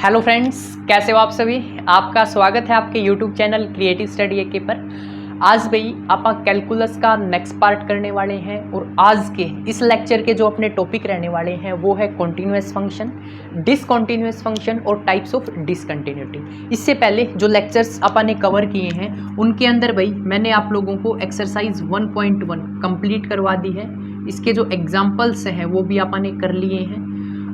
Hello friends, कैसे हो आप सभी। आपका स्वागत है आपके यूट्यूब चैनल क्रिएटिव स्टडी एके पर। आज भाई आप कैलकुलस का नेक्स्ट पार्ट करने वाले हैं और आज के इस लेक्चर के जो अपने टॉपिक रहने वाले हैं वो है कॉन्टिन्यूअस फंक्शन, डिसकॉन्टिन्यूअस फंक्शन और टाइप्स ऑफ डिसकंटिन्यूटी। इससे पहले जो लेक्चर्स अपन ने कवर किए हैं उनके अंदर भाई मैंने आप लोगों को एक्सरसाइज 1.1 कंप्लीट करवा दी है। इसके जो एग्जाम्पल्स हैं वो भी अपन ने कर लिए हैं।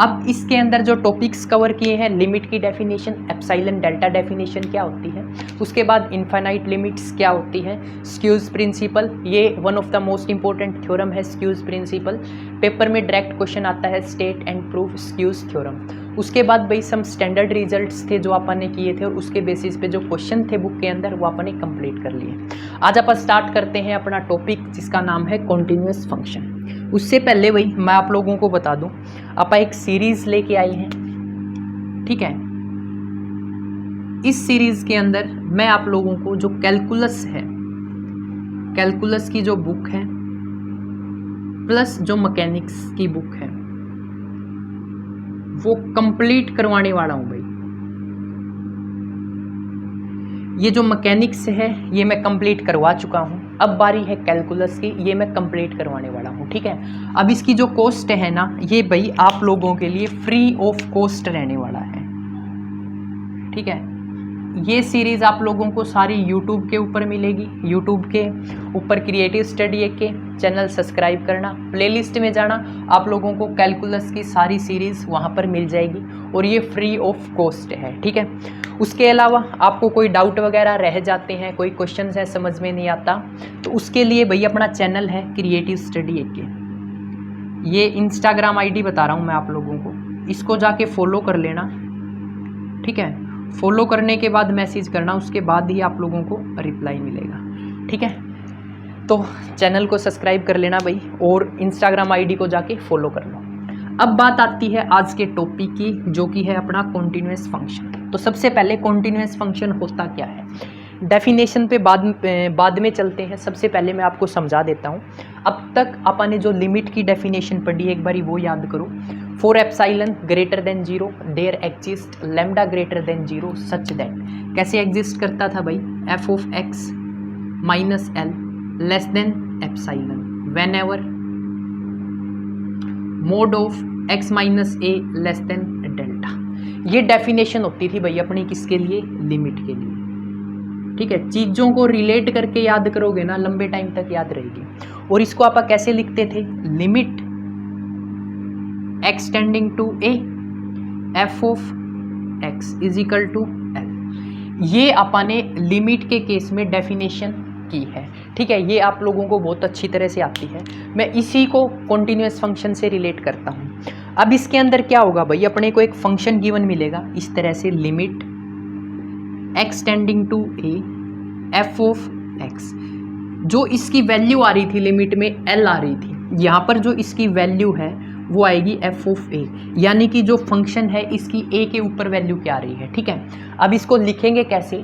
अब इसके अंदर जो टॉपिक्स कवर किए हैं, लिमिट की डेफिनेशन, एप्सिलॉन डेल्टा डेफिनेशन क्या होती है, उसके बाद इनफाइनाइट लिमिट्स क्या होती है, स्क्यूज प्रिंसिपल, ये one of the most important theorem है स्क्यूज प्रिंसिपल। पेपर में डायरेक्ट क्वेश्चन आता है स्टेट एंड प्रूफ स्क्यूज थ्योरम। उसके बाद भाई सम स्टैंडर्ड रिजल्ट्स थे जो अपन ने किए थे और उसके बेसिस पे जो क्वेश्चन थे बुक के अंदर वो अपन ने कंप्लीट कर लिए। आज अपन स्टार्ट करते हैं अपना टॉपिक जिसका नाम है कॉन्टिन्यूअस फंक्शन। उससे पहले भाई मैं आप लोगों को बता दूं, आप एक सीरीज लेके आए हैं, ठीक है। इस सीरीज के अंदर मैं आप लोगों को जो कैलकुलस है, कैलकुलस की जो बुक है प्लस जो मैकेनिक्स की बुक है वो कंप्लीट करवाने वाला हूं भाई। ये जो मैकेनिक्स है ये मैं कंप्लीट करवा चुका हूं, अब बारी है कैलकुलस की, ये मैं कंप्लीट करवाने वाला हूं, ठीक है। अब इसकी जो कॉस्ट है ना, ये भाई आप लोगों के लिए फ्री ऑफ कॉस्ट रहने वाला है, ठीक है। ये सीरीज आप लोगों को सारी यूट्यूब के ऊपर मिलेगी। यूट्यूब के ऊपर क्रिएटिव स्टडी एके चैनल सब्सक्राइब करना, प्लेलिस्ट में जाना, आप लोगों को कैलकुलस की सारी सीरीज वहाँ पर मिल जाएगी और ये फ्री ऑफ कॉस्ट है, ठीक है। उसके अलावा आपको कोई डाउट वगैरह रह जाते हैं, कोई क्वेश्चन है समझ में नहीं आता, तो उसके लिए भाई अपना चैनल है क्रिएटिव स्टडी एके। ये इंस्टाग्राम आईडी बता रहा हूँ मैं आप लोगों को, इसको जाके फॉलो कर लेना, ठीक है। फॉलो करने के बाद मैसेज करना, उसके बाद ही आप लोगों को रिप्लाई मिलेगा, ठीक है। तो चैनल को सब्सक्राइब कर लेना भाई और इंस्टाग्राम आईडी को जाके फॉलो कर लो। अब बात आती है आज के टॉपिक की जो कि है अपना कॉन्टिन्यूअस फंक्शन। तो सबसे पहले कॉन्टिन्यूअस फंक्शन होता क्या है, डेफिनेशन पे बाद में चलते हैं। सबसे पहले मैं आपको समझा देता हूँ। अब तक अपन ने जो लिमिट की डेफिनेशन पढ़ी एक बारी वो याद करो। For epsilon greater than 0 there exist lambda greater than 0 such that, कैसे एग्जिस्ट करता था भाई, f of x minus l less than epsilon whenever mod of x minus a less than delta. ये डेफिनेशन होती थी भाई अपनी किसके लिए, लिमिट के लिए, ठीक है। चीज़ों को रिलेट करके याद करोगे ना लंबे टाइम तक याद रहेगी। और इसको आप कैसे लिखते थे, limit x tending to a f of x is equal to l। ये अपन ने लिमिट के केस में डेफिनेशन की है, ठीक है। ये आप लोगों को बहुत अच्छी तरह से आती है। मैं इसी को कॉन्टिन्यूअस फंक्शन से रिलेट करता हूँ। अब इसके अंदर क्या होगा भाई, अपने को एक फंक्शन गिवन मिलेगा इस तरह से, limit x tending to a f of x। जो इसकी वैल्यू आ रही थी लिमिट में l आ रही थी, यहाँ पर जो इसकी वैल्यू है वो आएगी f ऑफ a, यानी कि जो फंक्शन है इसकी a के ऊपर वैल्यू क्या आ रही है, ठीक है। अब इसको लिखेंगे कैसे,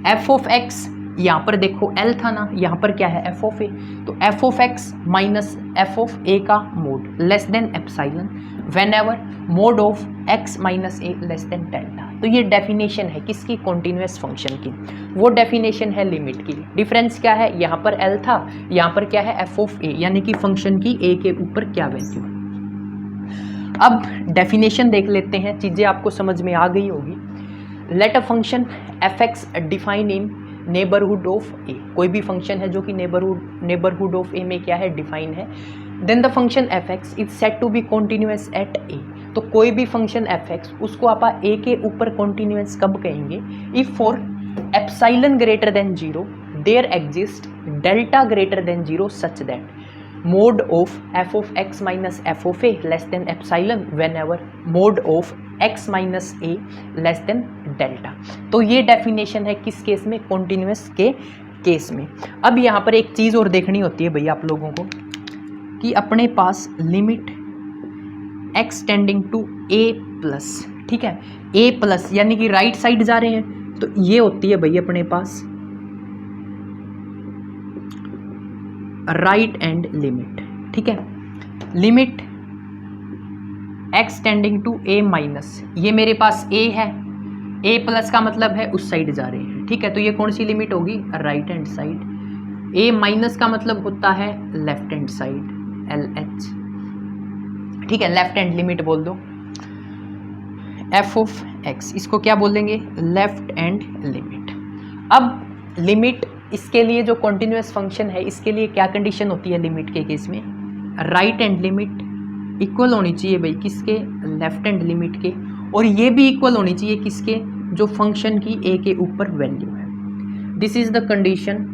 f ऑफ x, यहाँ पर देखो l था ना, यहाँ पर क्या है f ऑफ a, तो f of x minus f of a का mode less than epsilon whenever mod of x minus a less than delta. तो ये डेफिनेशन है किसकी, कॉन्टिन्यूअस फंक्शन की। वो डेफिनेशन है लिमिट की। डिफरेंस क्या है, यहाँ पर l था, यहाँ पर क्या है f ऑफ a, यानी कि फंक्शन की a के ऊपर क्या वैल्यू है। अब डेफिनेशन देख लेते हैं, चीज़ें आपको समझ में आ गई होगी। Let a function F X define in neighbourhood of A, कोई भी फंक्शन है जो कि नेबरहुड ऑफ ए में क्या है, डिफाइन है। Then the function F X is set to be continuous at A. तो कोई भी फंक्शन एफ एक्स उसको आप ए के ऊपर कॉन्टिन्यूअस कब कहेंगे, if for epsilon greater than 0 there exist delta greater than 0 such that mod of f of x minus f of a less than epsilon whenever mod of x minus a less than delta. तो ये definition है किस case में, continuous के case में। अब यहाँ पर एक चीज़ और देखनी होती है भैया आप लोगों को कि अपने पास limit X tending to A plus, ठीक है, ए प्लस यानी कि राइट साइड जा रहे हैं, तो ये होती है भैया अपने पास राइट एंड लिमिट, ठीक है। Limit x tending to a minus, ये मेरे पास a है ए प्लस का मतलब है उस साइड जा रहे हैं, ठीक है, तो ये कौन सी लिमिट होगी, राइट हैंड साइड। ए माइनस का मतलब होता है left hand side, L H, ठीक है, लेफ्ट हैंड लिमिट बोल दो। एफ ऑफ एक्स, इसको क्या बोलेंगे, लेफ्ट हैंड लिमिट। अब लिमिट, इसके लिए जो कॉन्टिन्यूस फंक्शन है, इसके लिए क्या कंडीशन होती है लिमिट के केस में, राइट हैंड लिमिट इक्वल होनी चाहिए भाई किसके, लेफ्ट हैंड लिमिट के, और ये भी इक्वल होनी चाहिए किसके, जो फंक्शन की ए के ऊपर वैल्यू है। This is the condition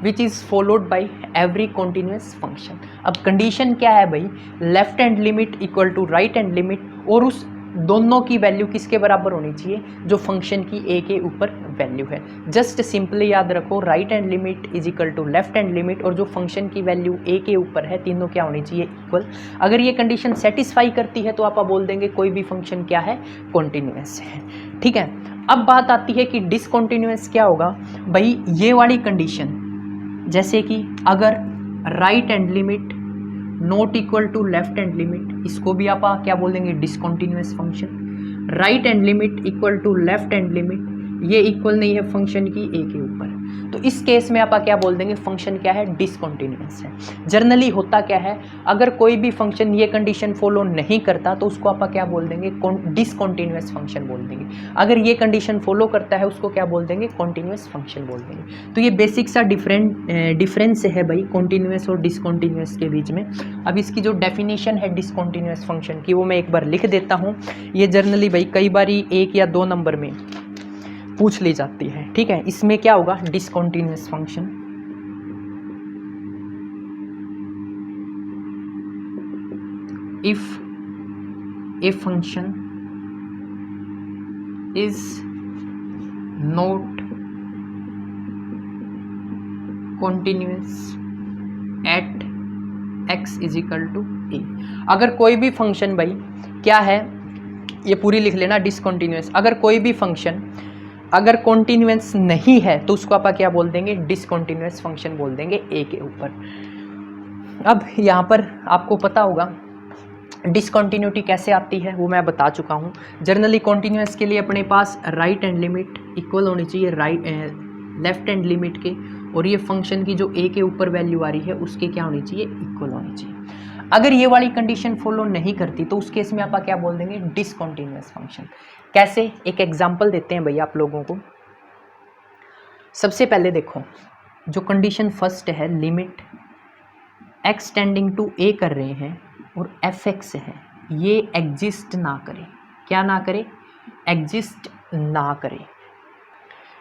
which is followed by every continuous function. अब कंडीशन क्या है भाई, left hand limit equal to right hand limit, और उस दोनों की वैल्यू किसके बराबर होनी चाहिए, जो फंक्शन की ए के ऊपर वैल्यू है। जस्ट सिंपली याद रखो, right hand limit is equal to left hand limit, और जो फंक्शन की वैल्यू ए के ऊपर है, तीनों क्या होनी चाहिए, इक्वल। अगर ये कंडीशन सेटिस्फाई करती है तो आप बोल देंगे कोई भी फंक्शन क्या है, कॉन्टिन्यूस है, ठीक है। अब बात आती है कि डिसकॉन्टिन्यूस क्या होगा भाई, ये वाली कंडीशन, जैसे कि अगर right hand limit not equal to left hand limit, इसको भी आप क्या बोल देंगे, discontinuous function. Right hand limit equal to left hand limit, ये इक्वल नहीं है फंक्शन की ए के ऊपर, तो इस केस में आप क्या बोल देंगे, फंक्शन क्या है, डिसकॉन्टिन्यूस है। जनरली होता क्या है, अगर कोई भी फंक्शन ये कंडीशन फॉलो नहीं करता तो उसको आप क्या बोल देंगे, डिसकॉन्टिन्यूस फंक्शन बोल देंगे। अगर ये कंडीशन फॉलो करता है उसको क्या बोल देंगे, कॉन्टिन्यूस फंक्शन बोल देंगे। तो ये बेसिक सा डिफरेंस है भाई कॉन्टिन्यूस और डिसकॉन्टिन्यूस के बीच में। अब इसकी जो डेफिनेशन है डिसकॉन्टिन्यूस फंक्शन की, वो मैं एक बार लिख देता हूँ। ये जनरली भाई कई बारी 1 या 2 नंबर में पूछ ली जाती है, ठीक है। इसमें क्या होगा, discontinuous function if a function is not continuous at X is equal to A. अगर कोई भी फंक्शन भाई क्या है, ये पूरी लिख लेना, डिसकॉन्टिन्यूस। अगर कोई भी फंक्शन अगर कॉन्टिन्यूस नहीं है तो उसको आप क्या बोल देंगे, डिसकॉन्टिन्यूस फंक्शन बोल देंगे ए के ऊपर। अब यहाँ पर आपको पता होगा डिसकॉन्टिन्यूटी कैसे आती है, वो मैं बता चुका हूँ। जनरली कॉन्टिन्यूस के लिए अपने पास राइट हैंड लिमिट इक्वल होनी चाहिए लेफ्ट हैंड लिमिट के, और ये फंक्शन की जो ए के ऊपर वैल्यू आ रही है उसके क्या होनी चाहिए, इक्वल होनी चाहिए। अगर ये वाली कंडीशन फॉलो नहीं करती तो उस केस में आप क्या बोल देंगे, डिसकॉन्टिन्यूस फंक्शन। कैसे, एक एग्जांपल देते हैं भैया आप लोगों को। सबसे पहले देखो, जो कंडीशन फर्स्ट है, लिमिट एक्स टेंडिंग टू ए कर रहे हैं और एफ एक्स है, ये एग्जिस्ट ना करे। क्या ना करे, एग्जिस्ट ना करे।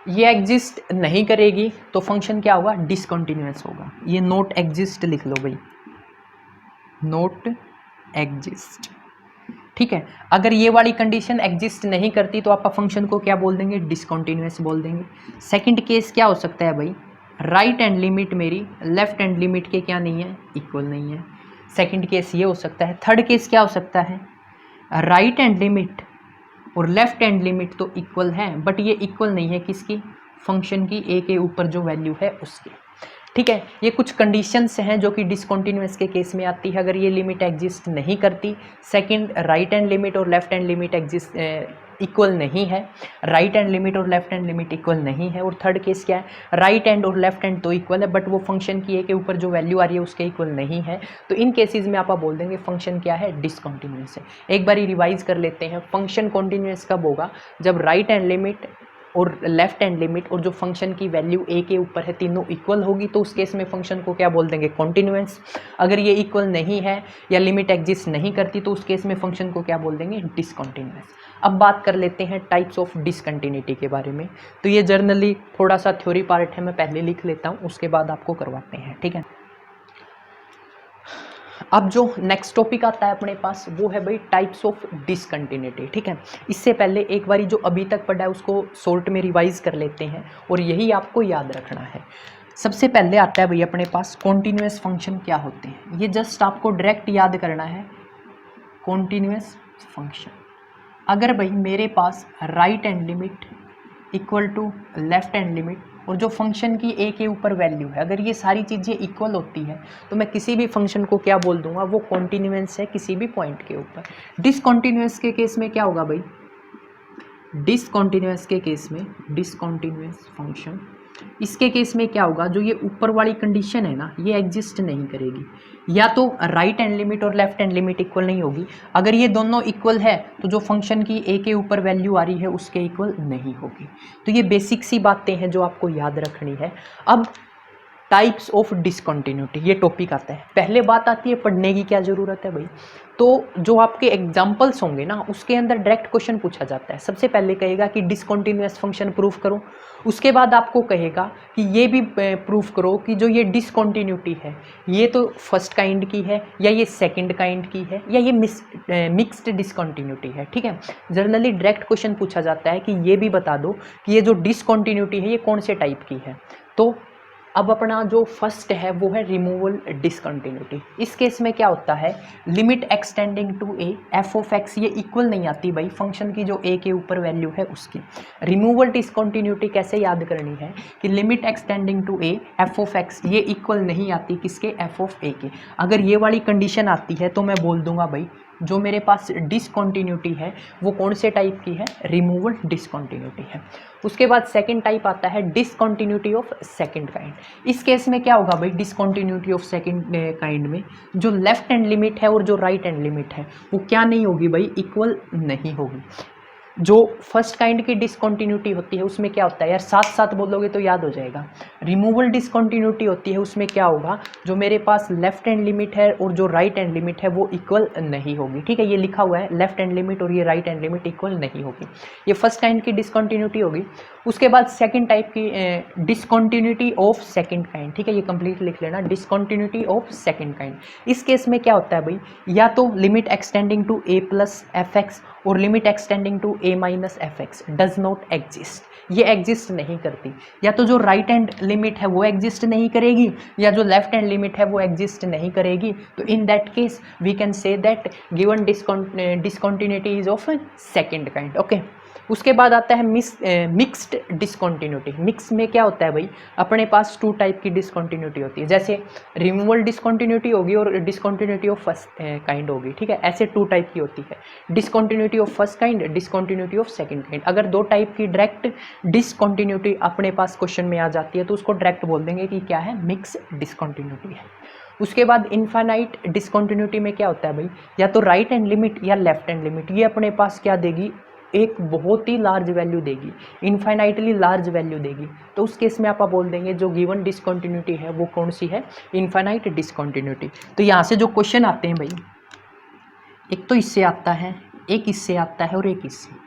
ये एग्जिस्ट नहीं करेगी तो फंक्शन क्या होगा, डिसकॉन्टिन्यूस होगा। ये नोट एग्जिस्ट लिख लो भाई, नोट एग्जिस्ट, ठीक है। अगर ये वाली कंडीशन एग्जिस्ट नहीं करती तो आप फंक्शन को क्या बोल देंगे, डिसकॉन्टिन्यूस बोल देंगे। सेकंड केस क्या हो सकता है भाई, राइट हैंड लिमिट मेरी लेफ्ट हैंड लिमिट के क्या नहीं है, इक्वल नहीं है। सेकंड केस ये हो सकता है। थर्ड केस क्या हो सकता है, राइट हैंड लिमिट और लेफ्ट हैंड लिमिट तो इक्वल है, बट ये इक्वल नहीं है किसकी, फंक्शन की ए के ऊपर जो वैल्यू है उसकी, ठीक है। ये कुछ कंडीशंस हैं जो कि डिसकॉन्टिन्यूस के केस में आती है, अगर ये लिमिट एग्जिस्ट नहीं करती। सेकंड, राइट हैंड लिमिट और left hand limit exist equal नहीं है, राइट हैंड लिमिट और लेफ्ट हैंड लिमिट इक्वल नहीं है। और थर्ड केस क्या है, राइट हैंड और लेफ्ट हैंड तो इक्वल है बट वो फंक्शन की ए के ऊपर जो वैल्यू आ रही है उसके इक्वल नहीं है। तो इन केसेस में आप बोल देंगे फंक्शन क्या है, डिसकॉन्टिन्यूस है। एक बार रिवाइज कर लेते हैं, फंक्शन कॉन्टिन्यूस कब होगा, जब राइट हैंड लिमिट और लेफ्ट हैंड लिमिट और जो फंक्शन की वैल्यू ए के ऊपर है तीनों इक्वल होगी, तो उस केस में फंक्शन को क्या बोल देंगे, कॉन्टिन्यूस। अगर ये इक्वल नहीं है या लिमिट एग्जिस्ट नहीं करती तो उस केस में फंक्शन को क्या बोल देंगे, डिसकॉन्टिन्यूस। अब बात कर लेते हैं टाइप्स ऑफ डिसकंटिन्यूटी के बारे में। तो ये जर्नली थोड़ा सा थ्योरी पार्ट है, मैं पहले लिख लेता हूँ, उसके बाद आपको करवाते हैं, ठीक है। अब जो नेक्स्ट टॉपिक आता है अपने पास वो है भाई टाइप्स ऑफ डिसकंटिन्यूटी, ठीक है। इससे पहले एक बारी जो अभी तक पढ़ा है उसको शॉर्ट में रिवाइज कर लेते हैं और यही आपको याद रखना है। सबसे पहले आता है भाई अपने पास कॉन्टिन्यूस फंक्शन क्या होते हैं, ये जस्ट आपको डायरेक्ट याद करना है, कॉन्टिन्यूस फंक्शन। अगर भाई मेरे पास right hand limit equal to left hand limit और जो फंक्शन की ए के ऊपर वैल्यू है, अगर ये सारी चीज़ें इक्वल होती है तो मैं किसी भी फंक्शन को क्या बोल दूंगा, वो कॉन्टिन्यूस है किसी भी पॉइंट के ऊपर। डिसकॉन्टिन्यूस के केस में क्या होगा भाई, डिसकॉन्टिन्यूअस के केस में, डिसकॉन्टिन्यूअस फंक्शन, इसके केस में क्या होगा, जो ये ऊपर वाली कंडीशन है ना, ये एग्जिस्ट नहीं करेगी। या तो राइट हैंड लिमिट और लेफ्ट हैंड लिमिट इक्वल नहीं होगी। अगर ये दोनों इक्वल है तो जो फंक्शन की ए के ऊपर वैल्यू आ रही है उसके इक्वल नहीं होगी। तो ये बेसिक सी बातें हैं जो आपको याद रखनी है। अब टाइप्स ऑफ डिसकंटिन्यूटी, ये टॉपिक आता है। पहले बात आती है पढ़ने की क्या ज़रूरत है भाई। तो जो आपके एग्जाम्पल्स होंगे ना, उसके अंदर डायरेक्ट क्वेश्चन पूछा जाता है। सबसे पहले कहेगा कि डिसकंटिन्यूअस फंक्शन प्रूफ करो, उसके बाद आपको कहेगा कि ये भी प्रूफ करो कि जो ये डिसकंटिन्यूटी है ये तो फर्स्ट काइंड की है या ये सेकंड काइंड की है या ये मिक्स्ड डिसकंटिन्यूटी है। ठीक है, जनरली डायरेक्ट क्वेश्चन पूछा जाता है कि ये भी बता दो कि ये जो डिसकंटिन्यूटी है ये कौन से टाइप की है। तो अब अपना जो फर्स्ट है वो है रिमूवल डिसकंटिन्यूटी। इस केस में क्या होता है, limit extending to a f of x, ये इक्वल नहीं आती भाई फंक्शन की जो ए के ऊपर वैल्यू है उसकी। रिमूवल डिसकंटिन्यूटी कैसे याद करनी है कि limit extending to a f of x ये इक्वल नहीं आती किसके, एफ ऑफ ए के। अगर ये वाली कंडीशन आती है तो मैं बोल दूंगा भाई जो मेरे पास डिसकंटिन्यूटी है वो कौन से टाइप की है, रिमूवल डिसकंटिन्यूटी है। उसके बाद सेकंड टाइप आता है डिसकंटिन्यूटी ऑफ सेकंड काइंड। इस केस में क्या होगा भाई, डिसकंटिन्यूटी ऑफ सेकंड काइंड में जो लेफ्ट हैंड लिमिट है और जो राइट हैंड लिमिट है वो क्या नहीं होगी भाई, इक्वल नहीं होगी। जो फर्स्ट काइंड की डिसकंटिन्यूटी होती है उसमें क्या होता है यार, साथ साथ बोलोगे तो याद हो जाएगा। रिमूवल डिसकंटिन्यूटी होती है उसमें क्या होगा, जो मेरे पास लेफ्ट हैंड लिमिट है और जो राइट हैंड लिमिट है वो इक्वल नहीं होगी। ठीक है, ये लिखा हुआ है लेफ्ट हैंड लिमिट और ये राइट हैंड लिमिट इक्वल नहीं होगी। ये फर्स्ट काइंड की डिसकंटिन्यूटी होगी। उसके बाद सेकंड टाइप की डिसकंटिन्यूटी ऑफ सेकंड काइंड। ठीक है, ये कंप्लीट लिख लेना, डिसकंटिन्यूटी ऑफ सेकंड काइंड। इस केस में क्या होता है भाई, या तो limit extending to A plus F X और limit extending to A minus F X does not exist, ये एग्जिस्ट नहीं करती। या तो जो राइट हैंड लिमिट है वो एग्जिस्ट नहीं करेगी या जो लेफ्ट हैंड लिमिट है वो एग्जिस्ट नहीं करेगी। तो in that case we can say that given discontinuity is of second kind. Okay, उसके बाद आता है मिक्स्ड डिसकंटिन्यूटी। मिक्स में क्या होता है भाई, अपने पास टू टाइप की डिसकंटिन्यूटी होती है, जैसे रिमूवल डिसकंटिन्यूटी होगी और डिसकंटिन्यूटी ऑफ फर्स्ट काइंड होगी। ठीक है, ऐसे टू टाइप की होती है, discontinuity of first kind, discontinuity of second kind. अगर दो टाइप की डायरेक्ट डिसकंटिन्यूटी अपने पास क्वेश्चन में आ जाती है तो उसको डायरेक्ट बोल देंगे कि क्या है, मिक्स डिसकंटिन्यूटी है। उसके बाद इनफाइनाइट डिसकंटिन्यूटी में क्या होता है भाई, या तो राइट हैंड लिमिट या लेफ्ट हैंड लिमिट ये अपने पास क्या देगी, एक बहुत ही लार्ज वैल्यू देगी, इनफाइनाइटली लार्ज वैल्यू देगी। तो उस केस में आप बोल देंगे जो गिवन डिसकंटिन्यूटी है वो कौन सी है, इनफाइनाइट डिसकंटिन्यूटी। तो यहाँ से जो क्वेश्चन आते हैं भाई, एक तो इससे आता है, एक इससे आता है और एक इससे।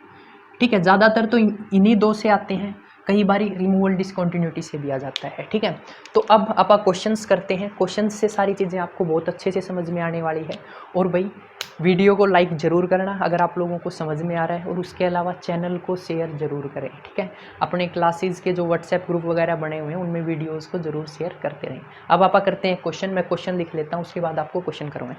ठीक है, ज़्यादातर तो इन्हीं दो से आते हैं, कई बार रिमूवल डिसकंटिन्यूटी से भी आ जाता है। ठीक है, तो अब आप क्वेश्चंस करते हैं, क्वेश्चंस से सारी चीज़ें आपको बहुत अच्छे से समझ में आने वाली है। और भाई वीडियो को लाइक ज़रूर करना अगर आप लोगों को समझ में आ रहा है, और उसके अलावा चैनल को शेयर ज़रूर करें। ठीक है, अपने क्लासेस के जो व्हाट्सएप ग्रुप वगैरह बने हुए हैं उनमें वीडियोज़ को ज़रूर शेयर करते रहें। अब आप करते हैं क्वेश्चन, मैं क्वेश्चन लिख लेता हूँ उसके बाद आपको क्वेश्चन करूँगा।